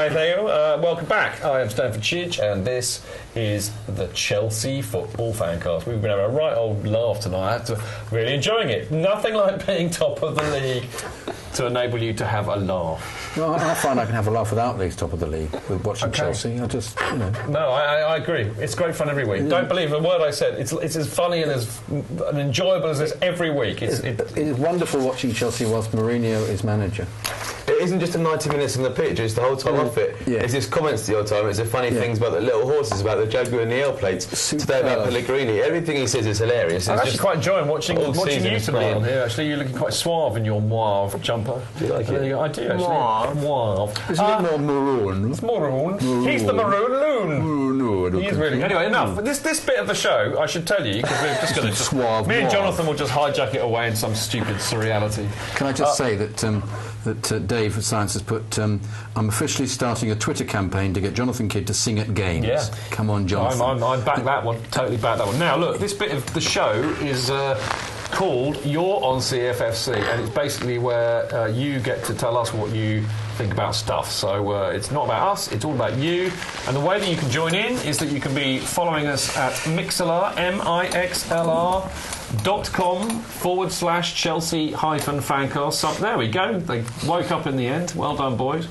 Hi, Theo. Welcome back. I am Stanford Chidge, and this is the Chelsea Football Fancast. We've been having a right old laugh tonight. Really enjoying it. Nothing like being top of the league to enable you to have a laugh. No, I find I can have a laugh without being top of the league with watching Chelsea. I just, No, I agree. It's great fun every week. Yeah. Don't believe a word I said. It's as funny and as enjoyable as this every week. It's wonderful watching Chelsea whilst Mourinho is manager. It isn't just the 90 minutes on the pitch, it's the whole time off it. Yeah. It's just comments the whole time. It's the funny things about the little horses, about the Jaguar and the L plates. Today about Pellegrini. Everything he says is hilarious. I'm actually quite enjoying watching you today on here. Actually, you're looking quite suave in your mauve jumper. Do you like it? I do, actually. Mauve. It's a bit more maroon. It's maroon. He's the maroon loon. He is really. Anyway, enough. This bit of the show, I should tell you, because we're just going to... Suave. Me and Jonathan will just hijack it away in some stupid surreality. Can I just say that Dave of Science has put, I'm officially starting a Twitter campaign to get Jonathan Kidd to sing at games. Yeah. Come on, Jonathan. I back that one. Totally back that one. Now, look, this bit of the show is called You're on CFFC, and it's basically where you get to tell us what you think about stuff. So it's not about us, it's all about you. And the way that you can join in is that you can be following us at Mixlr, mixlr.com/Chelsea-fancast. So, there we go. They woke up in the end. Well done, boys.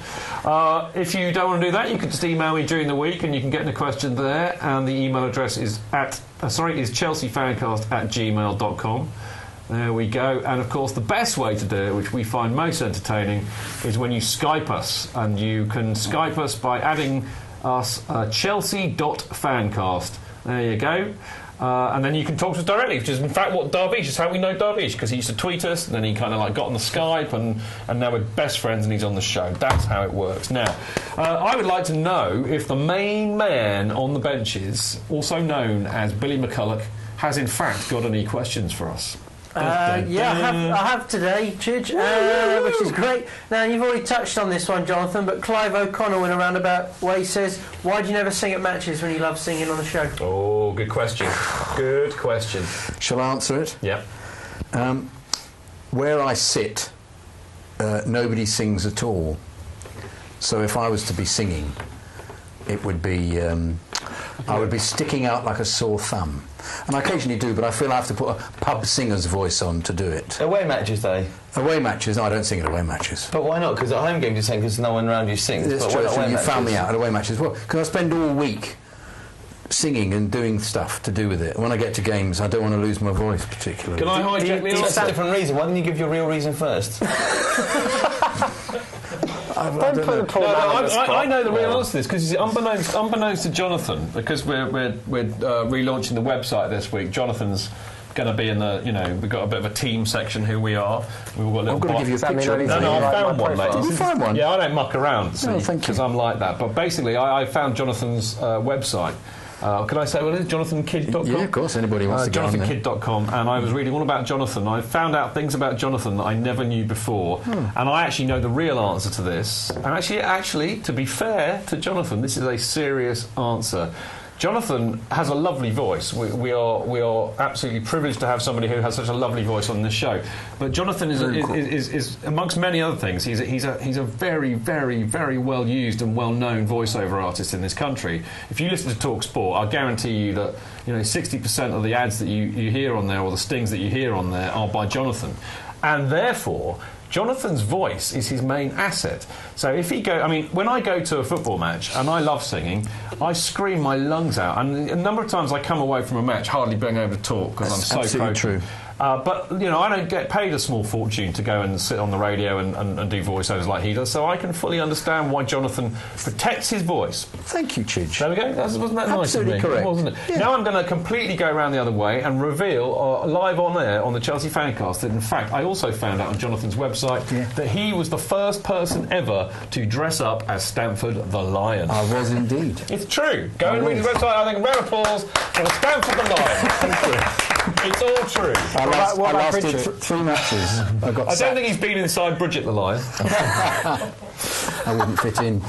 If you don't want to do that, you can just email me during the week and you can get in a question there. And the email address is chelseafancast@gmail.com. There we go. And of course the best way to do it, which we find most entertaining, is when you Skype us. And you can Skype us by adding us chelsea.fancast. There you go. And then you can talk to us directly, which is in fact what Darvish is, how we know Darvish, because he used to tweet us and then he kind of like got on the Skype and now we're best friends and he's on the show. That's how it works. Now, I would like to know if the main man on the benches, also known as Billy McCulloch, has in fact got any questions for us. I have today, Chidge, which is great. Now, you've already touched on this one, Jonathan, but Clive O'Connell in a roundabout way says, why do you never sing at matches when you love singing on the show? Oh, good question. Good question. Shall I answer it? Yeah. Where I sit, nobody sings at all. So if I was to be singing, it would be... I would be sticking out like a sore thumb. And I occasionally do, but I feel I have to put a pub singer's voice on to do it. Away matches, though? Away matches? No, I don't sing at away matches. But why not? Because at home games you sing because no one around you sings. It's true. You found me out at away matches. Well, because I spend all week singing and doing stuff to do with it. When I get to games, I don't want to lose my voice particularly. Can I hijack the answer? That's a different reason. Why didn't you give your real reason first? I know the real answer to this because unbeknownst to Jonathan, because we're relaunching the website this week. Jonathan's going to be in the, we've got a bit of a team section who we are. We've got a little. I'm going to give you a picture. No, I found one, mate. Did you find one? Yeah, I don't muck around, see, because I'm like that. But basically, I found Jonathan's website. Can I say what it is? JonathanKidd.com? Yeah, of course, anybody wants to go on there. JonathanKidd.com, and I was reading all about Jonathan. I found out things about Jonathan that I never knew before, and I actually know the real answer to this. And actually, to be fair to Jonathan, this is a serious answer. Jonathan has a lovely voice. We are absolutely privileged to have somebody who has such a lovely voice on this show. But Jonathan is amongst many other things, he's a very, very, very well used and well known voiceover artist in this country. If you listen to Talk Sport, I guarantee you that 60% of the ads that you hear on there, or the stings that you hear on there, are by Jonathan, and therefore Jonathan's voice is his main asset. So if when I go to a football match and I love singing, I scream my lungs out. And a number of times I come away from a match hardly being able to talk because I'm so absolutely true. But I don't get paid a small fortune to go and sit on the radio and do voiceovers like he does, so I can fully understand why Jonathan protects his voice. Thank you, Chidge. There we go. Wasn't that nice of me? Absolutely correct. Wasn't it? Yeah. Now I'm going to completely go around the other way and reveal live on air on the Chelsea Fancast that in fact I also found out on Jonathan's website that he was the first person ever to dress up as Stamford the Lion. I was indeed. It's true. Go and read his website. I think round of applause for Stamford the Lion. It's all true. I lasted 3 matches. I don't think he's been inside Bridget the Lion. I wouldn't fit in.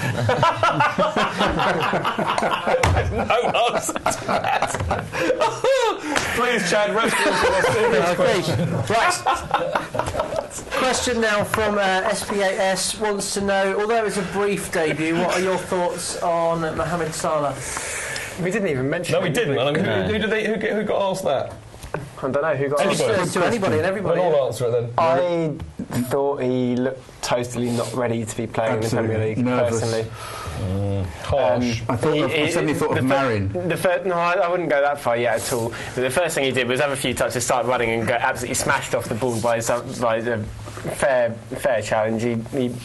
No answer to that. Please, Chad, rescue us from a serious question. Right. question now from SPAS wants to know, although it's a brief debut, what are your thoughts on Mohamed Salah? We didn't even mention. No, we didn't. Who got asked that? I don't know who got Anybody and everybody. We'll all answer it then. I thought he looked totally not ready to be playing in the Premier League. Nervous. Personally, Harsh. I suddenly thought of Marin. No, I wouldn't go that far yet at all. But the first thing he did was have a few touches, start running, and got absolutely smashed off the ball by a fair challenge. He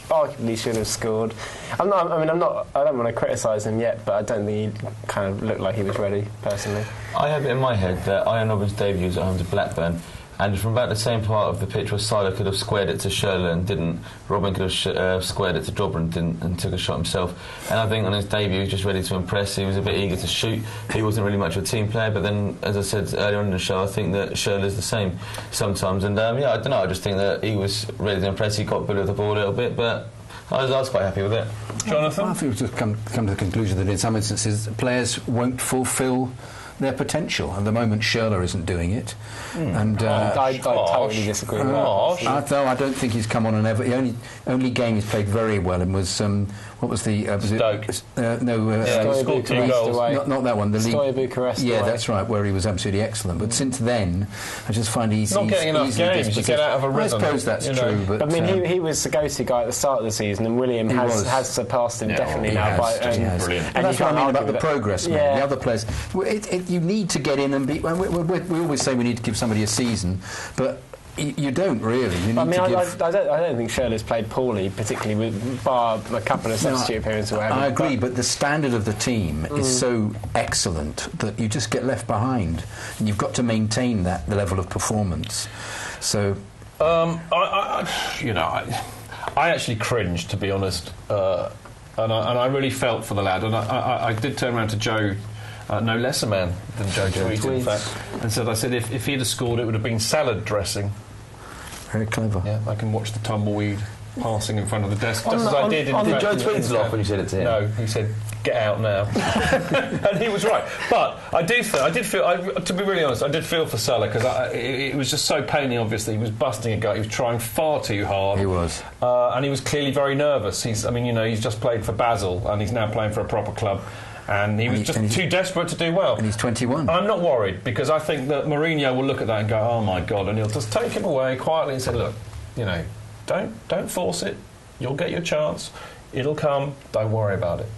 arguably should have scored. I don't want to criticise him yet, but I don't think he kind of looked like he was ready. Personally, I have it in my head that Ian Robben's debut was at home to Blackburn, and from about the same part of the pitch where Salah could have squared it to Schürrle and didn't, Robben could have squared it to Jobber and didn't, and took a shot himself. And I think on his debut he was just ready to impress. He was a bit eager to shoot. He wasn't really much of a team player, but then, as I said earlier on in the show, I think that Schürrle is the same sometimes. And I don't know, I just think that he was ready to impress. He got bullied with the ball a little bit, but I was quite happy with it. Jonathan? I think we've just come to the conclusion that in some instances players won't fulfil their potential. At the moment, Schürrle isn't doing it. And I totally disagree with that. I don't think he's come on and ever. The only game he's played very well in was what was the Stoke? Scored 2 goals. Not that one. The Stoke league. Bucharest. Yeah, that's right. Where he was absolutely excellent. But since then, I just find he's not getting enough games. You get out of a rhythm. I suppose that's true. But I mean, he was the go-to guy at the start of the season, and William has surpassed him definitely now. Brilliant. And that's what I mean about the progress. The other players, you need to get in and be. We always say we need to give somebody a season, but you don't really. You need I don't think Schürrle's played poorly, particularly with bar a couple of substitute appearances. I agree, but the standard of the team is so excellent that you just get left behind, and you've got to maintain that level of performance. So, I actually cringed, to be honest, and I really felt for the lad, and I did turn around to Joe. No less a man than Joe tweeted, in fact, and said, if he'd have scored, it would have been salad dressing. Very clever. Yeah, I can watch the tumbleweed passing in front of the desk, just as I did. Did Joe tweet it off when you said it to him? No, he said, "Get out now," and he was right. But I did feel. To be really honest, I did feel for Salah because it was just so painfully obvious that he was busting a gut. He was trying far too hard. He was, and he was clearly very nervous. He's just played for Basel, and he's now playing for a proper club. And he was just too desperate to do well. And he's 21. I'm not worried, because I think that Mourinho will look at that and go, oh my God, and he'll just take him away quietly and say, look, don't force it. You'll get your chance. It'll come. Don't worry about it.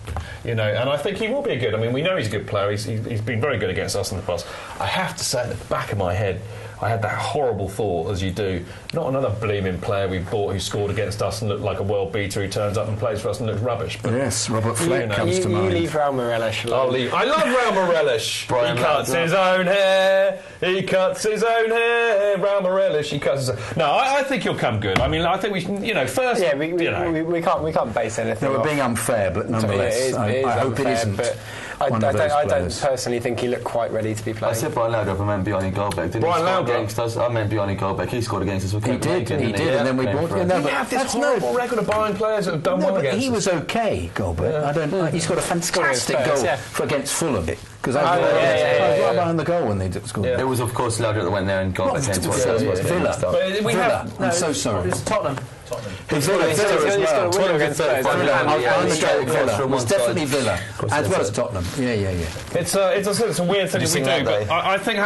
And I think he will be good. I mean, we know he's a good player. He's been very good against us in the past. I have to say, at the back of my head, I had that horrible thought, as you do, not another bleeming player we bought who scored against us and looked like a world beater who turns up and plays for us and looks rubbish. But yes, Robert Fleck comes to mind. You leave Raul Meireles alone. I love Raul Meireles. He cuts his own hair. He cuts his own hair. Raul Meireles, he cuts his own. No, I think he'll come good. I mean, I think we can, first... Yeah, we can't base anything No, we're being unfair, but nonetheless, I hope it isn't. But I don't personally think he looked quite ready to be playing. I said Brian Laudrup, I meant Bjarni Goldbeck. Brian Laudrup against us. I meant Bjarni Goldbeck. He scored against us. He did, and then we bought him. We have this horrible record of buying players that have done well against us. He was okay, Goldbeck. He scored a fantastic goal against Fulham. Because I was right behind the goal when they scored. It was, of course, Laudrup that went there and got against Villa. I'm so sorry. It's Tottenham. It's Villa as well. It was definitely Villa, as well as Tottenham. Yeah. It's a weird thing that we do, but I think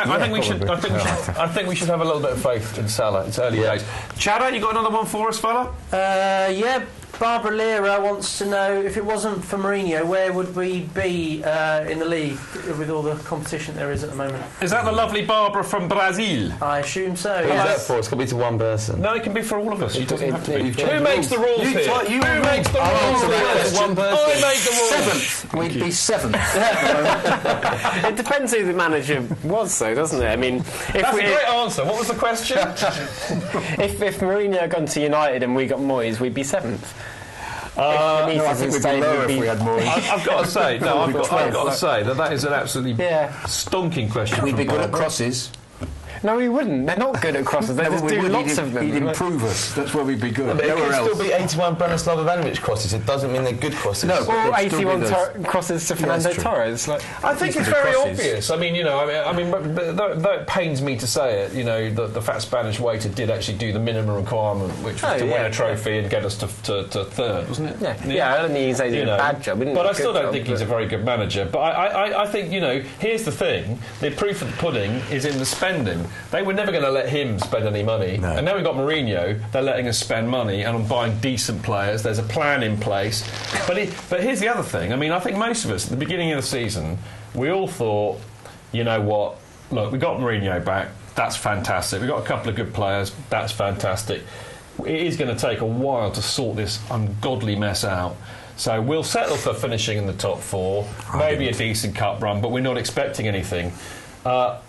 we should have a little bit of faith in Salah. It's early days. Chadder, you got another one for us, fella? Yeah. Barbara Lira wants to know, if it wasn't for Mourinho, where would we be in the league with all the competition there is at the moment? Is that the lovely Barbara from Brazil? I assume so. Who's that for? It's going to be to one person. No, it can be for all of us. It doesn't have to be. Who makes the rules here? Who makes the rules here? One person. I make the rules. Seventh. We'd be seventh. It depends who the manager was, though, doesn't it? I mean, that's a great answer. What was the question? if Mourinho had gone to United and we got Moyes, we'd be seventh. I think we'd be lower if we had more. I've got to say, that is an absolutely stonking question. We'd be good at crosses. No, he wouldn't. They're not good at crosses. They just do lots of them. He'd improve us. That's where we'd be good. But it could still be 81 Branislav Ivanovic crosses. It doesn't mean they're good crosses. No, or 81 crosses to Fernando Torres. I think it's very obvious. I mean, though it pains me to say it, the fat Spanish waiter did actually do the minimum requirement, which was to win a trophy and get us to third, wasn't it? Yeah, I don't think he's a bad job. But I still don't think he's a very good manager. But I think, here's the thing. The proof of the pudding is in the spending. They were never going to let him spend any money. No. And now we've got Mourinho. They're letting us spend money and on buying decent players. There's a plan in place. But here's the other thing. I mean, I think most of us, at the beginning of the season, we all thought, you know what, look, we got Mourinho back. That's fantastic. We've got a couple of good players. That's fantastic. It is going to take a while to sort this ungodly mess out. So we'll settle for finishing in the top 4, maybe a decent cup run, but we're not expecting anything.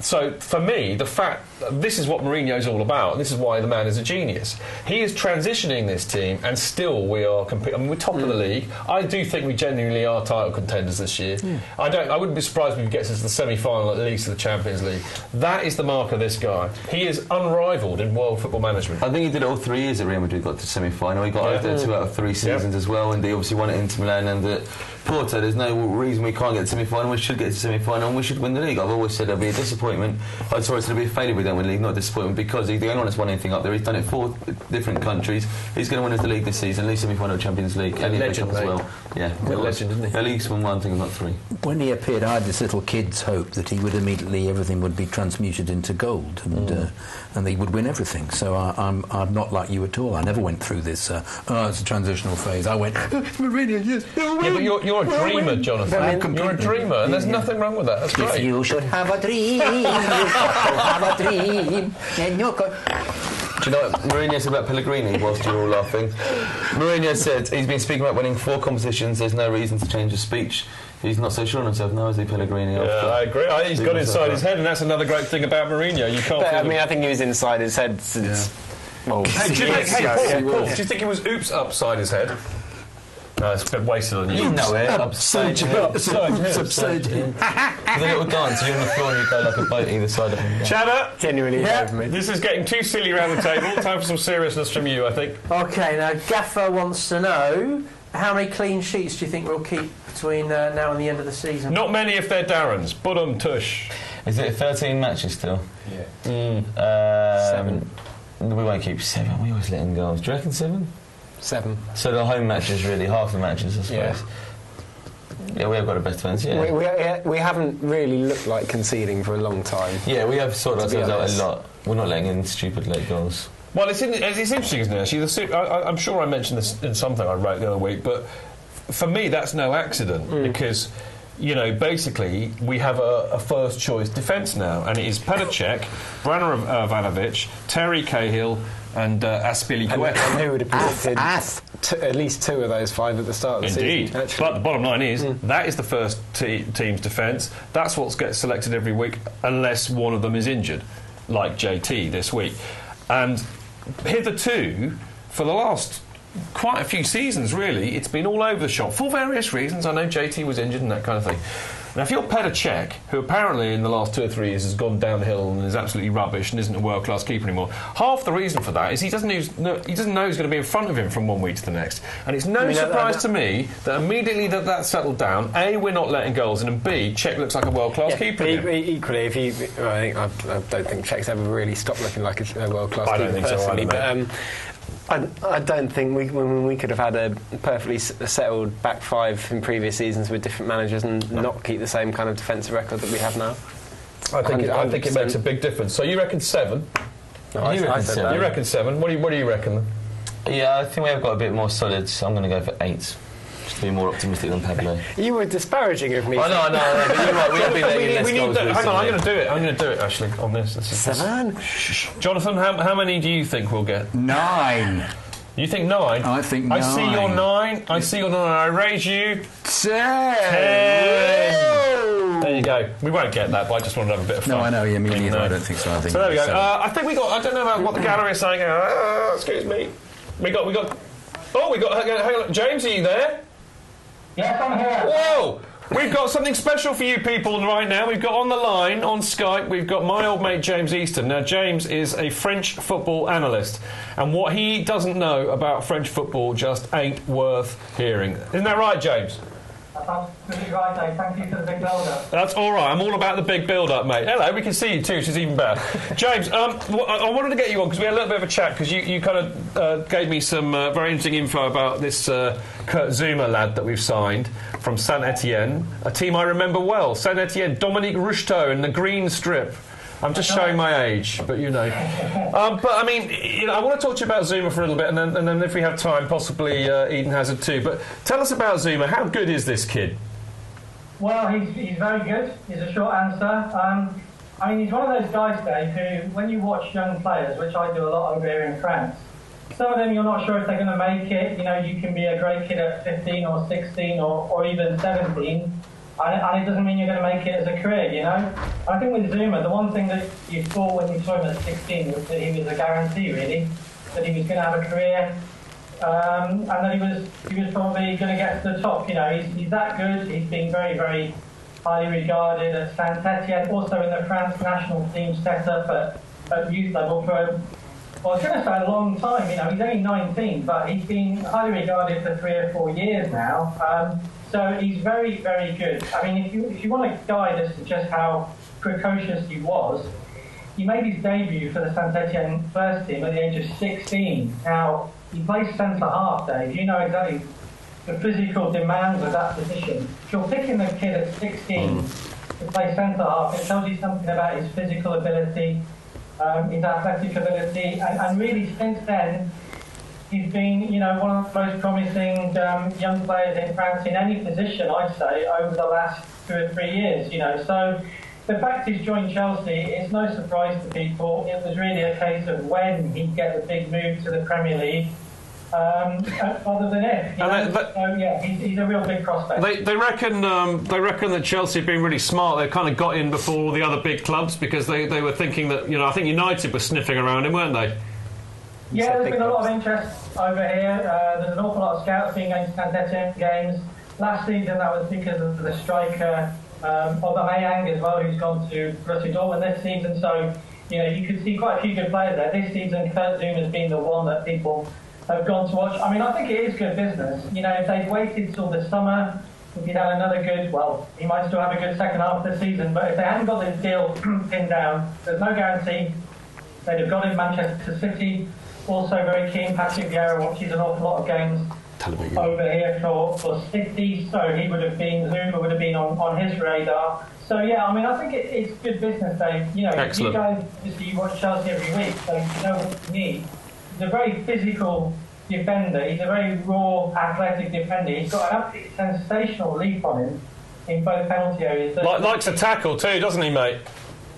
So for me, the fact this is what Mourinho's all about, and this is why the man is a genius. He is transitioning this team, and still we are competing. I mean, we're top of the league. I do think we genuinely are title contenders this year. I wouldn't be surprised if he gets us to the semi-final at least of the Champions League. That is the mark of this guy. He is unrivaled in world football management. I think he did it all 3 years at Real Madrid. Got to semi-final. He got over there 2 out of 3 seasons as well, and he obviously won it into Milan and at Porto. There's no reason we can't get to semi-final. We should get to semi-final, and we should win the league. I've always said it'll be a disappointment. I'm sorry, it'll be a failure if we don't win the league, not a disappointment, because he's the only one that's won anything up there. He's done it 4 different countries. He's going to win us the league this season, at least semi-final Champions League, and legend as well. Yeah, legend, isn't he? At least won 1 thing, not 3. When he appeared, I had this little kid's hope that he would immediately, everything would be transmuted into gold, and he would win everything. So I'm not like you at all. I never went through this. It's a transitional phase. I went, Mourinho, yes. Yeah, but you're a dreamer, Jonathan. You're a dreamer, and there's nothing wrong with that. That's great. If you should have a dream, you have a dream, then you could. Do you know what Mourinho said about Pellegrini whilst you're all laughing? Mourinho said he's been speaking about winning 4 competitions. There's no reason to change his speech. He's not so sure on himself now, is he, Pellegrini? Yeah, I agree. He's got inside his head, and that's another great thing about Mourinho. You can't. I think he was inside his head since. Paul, do you think he was upside his head? No, it's a bit wasted on you. You know it. Upside him. With a little dance, you're on the floor and you go like a boat either side of him. Chatter! Genuinely over me. This is getting too silly around the table. Time for some seriousness from you, I think. OK, now Gaffer wants to know, how many clean sheets do you think we'll keep between now and the end of the season? Not many if they're Darren's. Tush. Is it 13 matches still? Yeah. 7. We won't keep 7. We always let in goals. Do you reckon 7? 7. So the home matches, really, half the matches, I suppose. Yeah, we have got a best defence, We haven't really looked like conceding for a long time. Yeah, we have sorted ourselves out a lot. We're not letting in stupid late goals. Well, it's interesting, isn't it, actually? I'm sure I mentioned this in something I wrote the other week, but for me that's no accident, because basically we have a first choice defence now, and it is Petr Cech, Branner Ivanovic, Terry Cahill and Azpilicueta. And who would have predicted at least 2 of those 5 at the start of the season? Indeed. But the bottom line is, that is the first team's defence. That's what gets selected every week, unless one of them is injured, like JT this week. And hitherto, for the last quite a few seasons, really, it's been all over the shop for various reasons. I know JT was injured and that kind of thing. Now, if you're Petr Cech, who apparently in the last 2 or 3 years has gone downhill and is absolutely rubbish and isn't a world-class keeper anymore, half the reason for that is he doesn't know who's going to be in front of him from one week to the next. And it's no surprise to me that immediately that's settled down, A, we're not letting goals in, and B, Cech looks like a world-class keeper. Equally, I don't think Czech's ever really stopped looking like a world-class keeper. I don't think personally, so either, I don't think we could have had a perfectly settled back 5 in previous seasons with different managers and not keep the same kind of defensive record that we have now. I think it makes a big difference. So you reckon 7? No, you reckon 7? What do you reckon? Yeah, I think we have got a bit more solid, so I'm going to go for 8. Just to be more optimistic than Pablo. You were disparaging of me. I know, but you're right, we have been letting less goals. Hang on, I'm going to do it actually on this. 7? Jonathan, how many do you think we'll get? 9. You think 9? I think 9. I see your 9. I see your 9. I raise you 10. There you go. We won't get that, but I just want to have a bit of fun. No, I know. Yeah, me neither. I don't think so. So there we go. I think we got. I don't know about what the gallery is saying. Excuse me. We got. Oh, we got. Hang on. James, are you there? Yes, I'm here. Whoa! We've got something special for you people right now. We've got on the line, on Skype, we've got my old mate James Easton. Now, James is a French football analyst, and what he doesn't know about French football just ain't worth hearing. Isn't that right, James? That's absolutely right, mate. Thank you for the big build-up. That's all right. I'm all about the big build-up, mate. Hello, we can see you too, which is even better. James, I wanted to get you on because we had a little bit of a chat because you kind of gave me some very interesting info about this Kurt Zouma lad that we've signed from Saint Etienne, a team I remember well. Saint Etienne, Dominique Rousteau in the green strip. I'm just showing my age, but you know. But I mean, I want to talk to you about Zouma for a little bit, and then if we have time, possibly Eden Hazard too. But tell us about Zouma. How good is this kid? Well, he's very good. Is a short answer. I mean, he's one of those guys, Dave, who, when you watch young players, which I do a lot over here in France, some of them you're not sure if they're going to make it. You know, you can be a great kid at 15 or 16 or even 17. And it doesn't mean you're going to make it as a career, you know. I think with Zouma, the one thing that you saw when you saw him at 16 was that he was a guarantee, really, that he was going to have a career, and that he was probably going to get to the top. You know, he's that good. He's been very, very highly regarded at Saint Etienne, also in the France national team set up at youth level for, well, I was going to say a long time. You know, he's only 19, but he's been highly regarded for 3 or 4 years now. So he's very, very good. I mean, if you want to guide us to just how precocious he was, he made his debut for the Saint Etienne first team at the age of 16. Now, he plays centre-half, Dave. You know exactly the physical demands of that position. If you're picking a kid at 16 to play centre-half, it tells you something about his physical ability, his athletic ability, and really since then, he's been, you know, one of the most promising young players in France in any position, I'd say, over the last 2 or 3 years, you know. So the fact he's joined Chelsea, it's no surprise to people. It was really a case of when he'd get the big move to the Premier League, rather than if. So, yeah, he's a real big prospect. They reckon that Chelsea have been really smart. They kind of got in before all the other big clubs because they were thinking that, you know, I think United were sniffing around him, weren't they? Yeah, there's been a lot of interest over here. There's an awful lot of scouts being going to Saint Etienne games. Last season, that was because of the striker, Mohamed as well, who's gone to Borussia Dortmund this season. So, you know, you could see quite a few good players there. This season, Kurt Zouma has been the one that people have gone to watch. I mean, I think it is good business. You know, if they'd waited till the summer, if he'd had another good, well, he might still have a good second half of the season, but if they hadn't got this deal pinned down, there's no guarantee. They'd have gone in Manchester City. Also very keen. Patrick Vieira watches an awful lot of games over here for City, so Zouma would have been on his radar. So yeah, I mean, I think it's good business, Dave. You know, excellent. You guys obviously you watch Chelsea every week, so you know what you need. He's a very physical defender. He's a very raw, athletic defender. He's got an absolutely sensational leap on him in both penalty areas. Likes to tackle too, doesn't he, mate?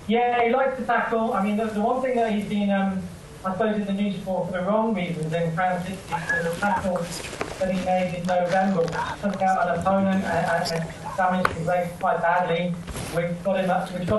Yeah, he likes to tackle. I mean, the one thing that he's been, I suppose, in the news for the wrong reasons in France is the tackle that he made in November, took out an opponent and damaged his legs quite badly, which got him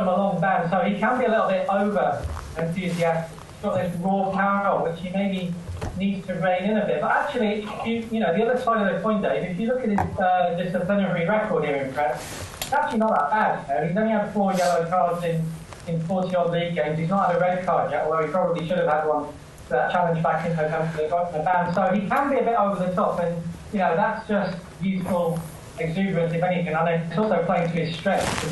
a long ban. So he can be a little bit over enthusiastic. He's got this raw power, which he maybe needs to rein in a bit. But actually, you know, the other side of the coin, Dave, if you look at his disciplinary record here in France, it's actually not that bad. You know? He's only had 4 yellow cards in 40-odd league games. He's not had a red card yet, although he probably should have had one for that challenge back in November. They got the ban. So he can be a bit over the top, and you know that's just youthful exuberance, if anything. And it's also playing to his strength, because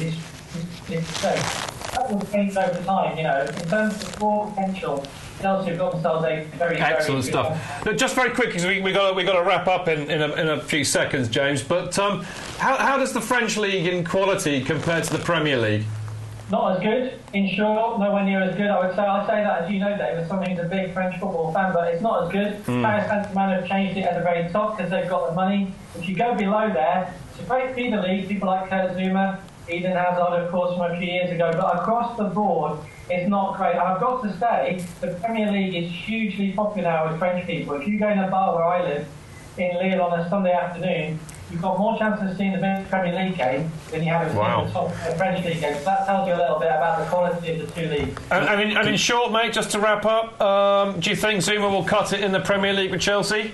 his strength. That will change over time. You know, in terms of raw potential, Chelsea have got themselves a very excellent very stuff. Look, just very quick, because we got to wrap up in a few seconds, James. But how does the French league in quality compare to the Premier League? Not as good, in short, nowhere near as good. I'd say that, as you know, Dave, as someone who's a big French football fan, but it's not as good. Paris Saint-Germain have changed it at the very top because they've got the money. If you go below there, it's a great feeder league, people like Kurt Zouma, Eden Hazard, of course, from a few years ago, but across the board, it's not great. And I've got to say, the Premier League is hugely popular with French people. If you go in a bar where I live, in Lille on a Sunday afternoon, you've got more chance of seeing the big Premier League game than you have of seeing the top French League game. So that tells you a little bit about the quality of the two leagues. And in short, mate, just to wrap up, do you think Zouma will cut it in the Premier League with Chelsea?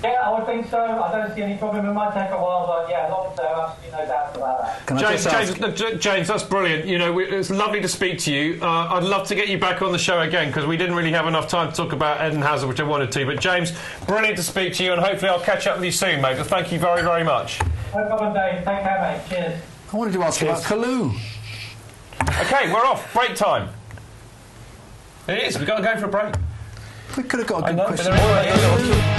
Yeah, I would think so. I don't see any problem. It might take a while, but yeah, long term, absolutely no doubt about that. James, that's brilliant. You know, it's lovely to speak to you. I'd love to get you back on the show again because we didn't really have enough time to talk about Eden Hazard, which I wanted to. But James, brilliant to speak to you, and hopefully I'll catch up with you soon, mate. But thank you very, very much. No problem, Dave. Take care, mate. Cheers. I wanted to ask about Kalou. OK, we're off. Break time. It is. We've got to go for a break. We could have got a good I know, question. but there is-